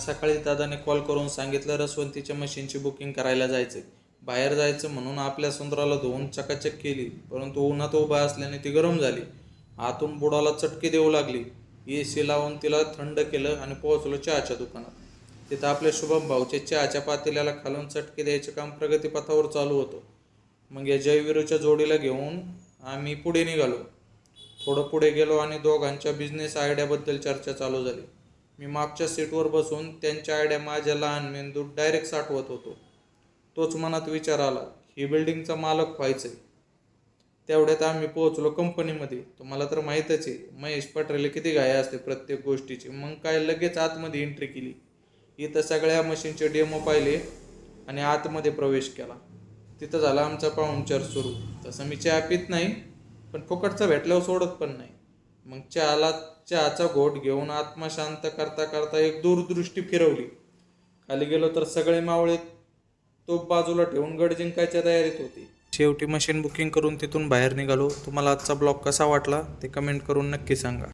सकाळी दादाने कॉल करून सांगितलं रसवंतीच्या मशीनची बुकिंग करायला जायचं. बाहेर जायचं म्हणून आपल्या सुंदराला धुवून चकाचक केली, परंतु उन्हात उभा असल्याने ती गरम झाली. आतून बुडाला चटके देऊ लागली. AC लावून तिला थंड केलं आणि पोहोचलो चहाच्या दुकानात. तिथं आपल्या शुभम भाऊचे चहाच्या पातेल्याला खालून चटके द्यायचे काम प्रगतीपथावर चालू होतं. मग या जयवीरूच्या जोडीला घेऊन आम्ही पुढे निघालो. थोडं पुढे गेलो आणि दोघांच्या बिझनेस आयडियाबद्दल चर्चा चालू झाली. मी मागच्या सीटवर बसून त्यांच्या आयडिया माझ्या लहान मेंदूत डायरेक्ट साठवत होतो. तोच मनात विचार आला, ही बिल्डिंगचा मालक व्हायचंय. तेवढ्यात आम्ही पोहोचलो कंपनीमध्ये. तुम्हाला तर माहीतच आहे, महेश पटेल किती घाई असते प्रत्येक गोष्टीची. मग काय लगेच आतमध्ये एंट्री केली. इथं सगळ्या मशीनचे डेमो पाहिले आणि आतमध्ये प्रवेश केला. तिथं झाला आमचा पाहुणचार सुरू. तसं मी चहा पित नाही, पण फुकटचा भेटल्यावर सोडत पण नाही. मग चहाचा घोट घेऊन आत्मा शांत करता करता एक दूरदृष्टी फिरवली. खाली गेलो तर सगळे मावळे तोफ बाजूला ठेवून गड जिंकायच्या तयारीत होते. शेवटी मशीन बुकिंग करून तिथून बाहेर निघालो. तुम्हाला आजचा ब्लॉग कसा वाटला ते कमेंट करून नक्की सांगा.